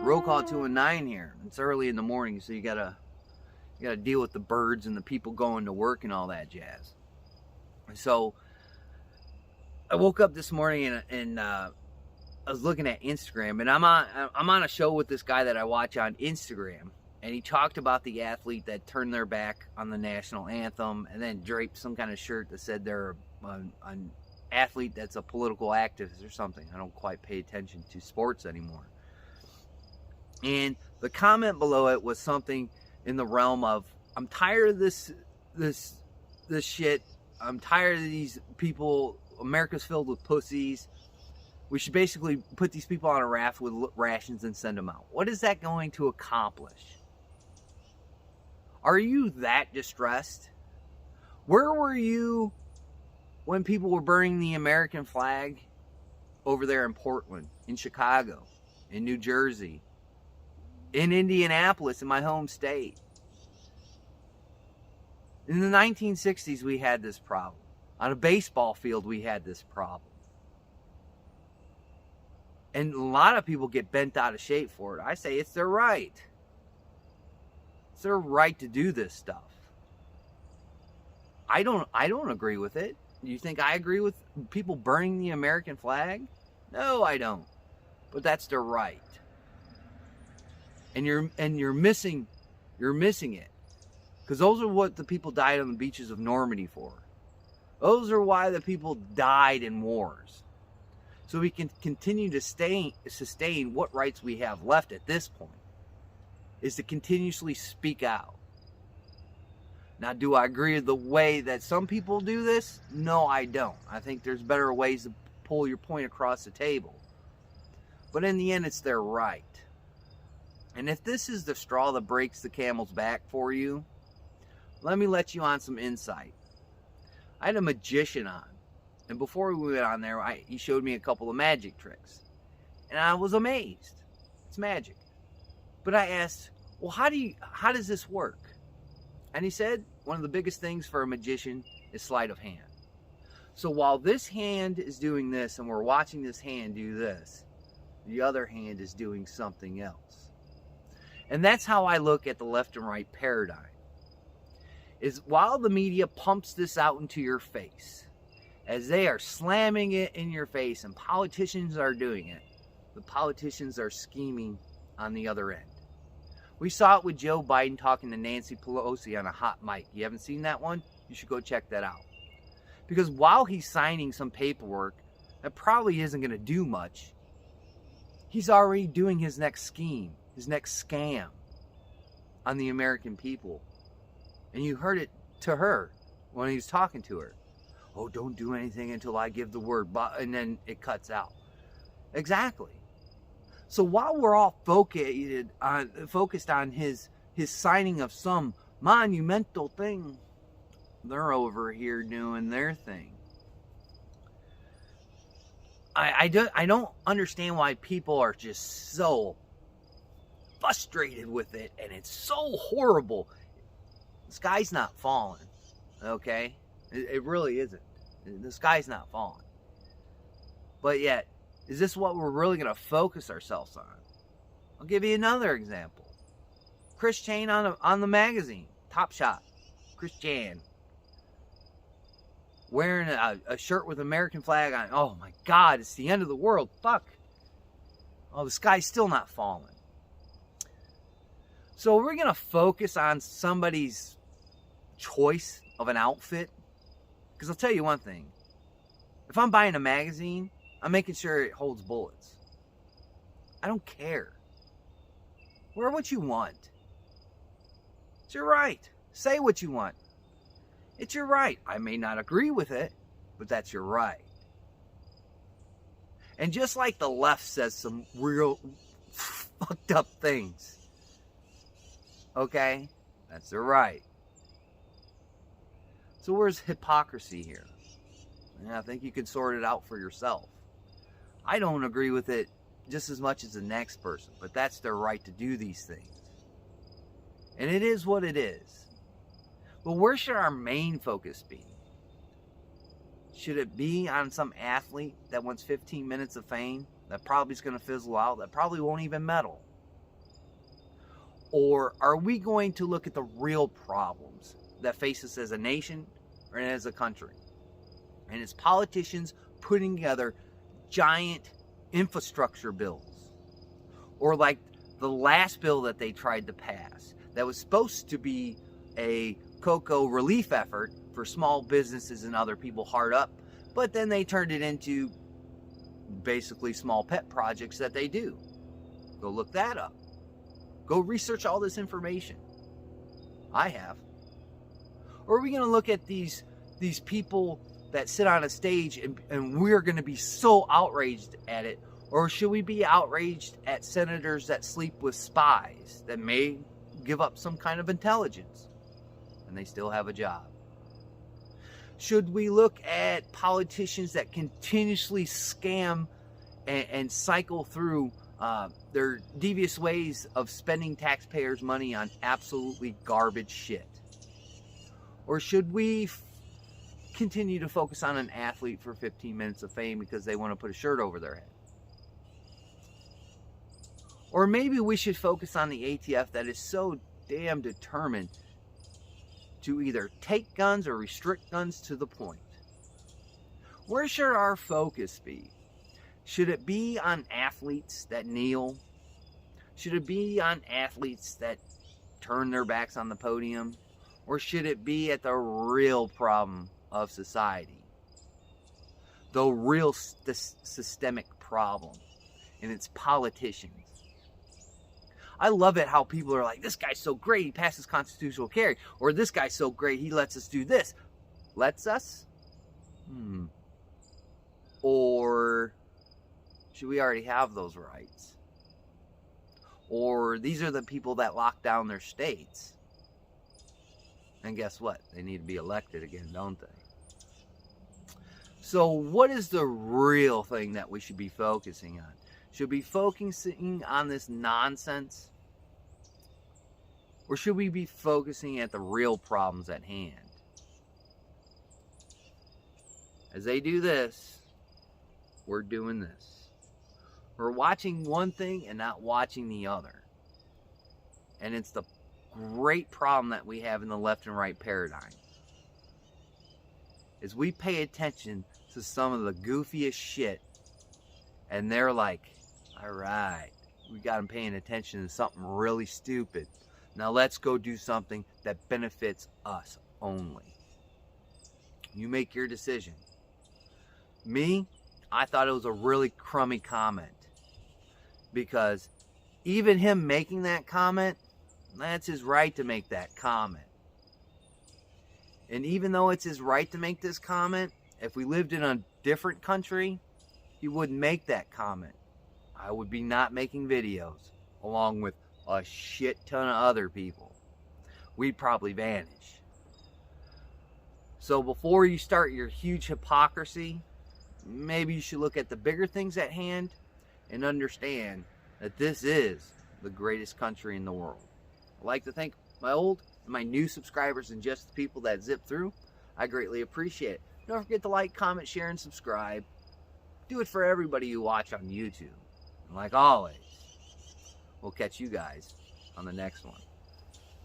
roll call 219 here. It's early in the morning, so you gotta deal with the birds and the people going to work and all that jazz. So I woke up this morning and I was looking at Instagram, and I'm on a show with this guy that I watch on Instagram, and he talked about the athlete that turned their back on the national anthem and then draped some kind of shirt that said they're an athlete that's a political activist or something. I don't quite pay attention to sports anymore. And the comment below it was something in the realm of, I'm tired of this shit. I'm tired of these people. America's filled with pussies. We should basically put these people on a raft with rations and send them out. What is that going to accomplish? Are you that distressed? Where were you when people were burning the American flag over there in Portland, in Chicago, in New Jersey, in Indianapolis, in my home state? In the 1960s, we had this problem. On a baseball field, we had this problem. And a lot of people get bent out of shape for it. I say it's their right. It's their right to do this stuff. I don't agree with it. Do you think I agree with people burning the American flag? No, I don't. But that's their right. And you're missing it. Because those are what the people died on the beaches of Normandy for. Those are why the people died in wars. So we can continue to sustain what rights we have left at this point, is to continuously speak out. Now, do I agree with the way that some people do this? No, I don't. I think there's better ways to pull your point across the table. But in the end, it's their right. And if this is the straw that breaks the camel's back for you, let me let you on some insight. I had a magician on. And before we went on there, he showed me a couple of magic tricks. And I was amazed. It's magic. But I asked, well, how does this work? And he said, one of the biggest things for a magician is sleight of hand. So while this hand is doing this and we're watching this hand do this, the other hand is doing something else. And that's how I look at the left and right paradigm. Is while the media pumps this out into your face, as they are slamming it in your face and politicians are doing it, the politicians are scheming on the other end. We saw it with Joe Biden talking to Nancy Pelosi on a hot mic. You haven't seen that one? You should go check that out. Because while he's signing some paperwork that probably isn't going to do much, he's already doing his next scheme, his next scam on the American people. And you heard it to her when he was talking to her. Oh, don't do anything until I give the word. And then it cuts out. Exactly. So while we're all focused on his signing of some monumental thing, they're over here doing their thing. I don't understand why people are just so frustrated with it, and it's so horrible. The sky's not falling, okay? It really isn't. The sky's not falling. But yet, is this what we're really going to focus ourselves on? I'll give you another example. Chris Chan on the magazine, Top Shot. Chris Chan. Wearing a shirt with American flag on. Oh my God, it's the end of the world. Fuck. Oh, the sky's still not falling. So we're going to focus on somebody's choice of an outfit. Because I'll tell you one thing. If I'm buying a magazine, I'm making sure it holds bullets. I don't care. Wear what you want. It's your right. Say what you want. It's your right. I may not agree with it, but that's your right. And just like the left says some real fucked up things, okay? That's their right. So where's hypocrisy here? And I think you can sort it out for yourself. I don't agree with it just as much as the next person, but that's their right to do these things. And it is what it is. But where should our main focus be? Should it be on some athlete that wants 15 minutes of fame, that probably is going to fizzle out, that probably won't even medal? Or are we going to look at the real problems that face us as a nation or as a country? And it's politicians putting together giant infrastructure bills. Or like the last bill that they tried to pass that was supposed to be a cocoa relief effort for small businesses and other people hard up, but then they turned it into basically small pet projects that they do. Go look that up. Go research all this information. I have. Or are we going to look at these people that sit on a stage and we're going to be so outraged at it? Or should we be outraged at senators that sleep with spies that may give up some kind of intelligence and they still have a job? Should we look at politicians that continuously scam and cycle through their devious ways of spending taxpayers' money on absolutely garbage shit? Or should we continue to focus on an athlete for 15 minutes of fame because they want to put a shirt over their head? Or maybe we should focus on the ATF that is so damn determined to either take guns or restrict guns to the point. Where should our focus be? Should it be on athletes that kneel? Should it be on athletes that turn their backs on the podium? Or should it be at the real problem of society? The real systemic problem, and it's politicians. I love it how people are like, this guy's so great, he passes constitutional carry. Or this guy's so great, he lets us do this. Lets us? Or should we already have those rights? Or these are the people that lock down their states. And guess what? They need to be elected again, don't they? So what is the real thing that we should be focusing on? Should we be focusing on this nonsense? Or should we be focusing at the real problems at hand? As they do this, we're doing this. We're watching one thing and not watching the other. And it's the great problem that we have in the left and right paradigm. Is we pay attention to some of the goofiest shit, and they're like, all right, we got them paying attention to something really stupid. Now let's go do something that benefits us only. You make your decision. Me, I thought it was a really crummy comment. Because even him making that comment, that's his right to make that comment. And even though it's his right to make this comment, if we lived in a different country, he wouldn't make that comment. I would be not making videos, along with a shit ton of other people. We'd probably vanish. So before you start your huge hypocrisy, maybe you should look at the bigger things at hand and understand that this is the greatest country in the world. I'd like to thank my old and my new subscribers and just the people that zip through. I greatly appreciate it. Don't forget to like, comment, share, and subscribe. Do it for everybody you watch on YouTube. And like always, we'll catch you guys on the next one.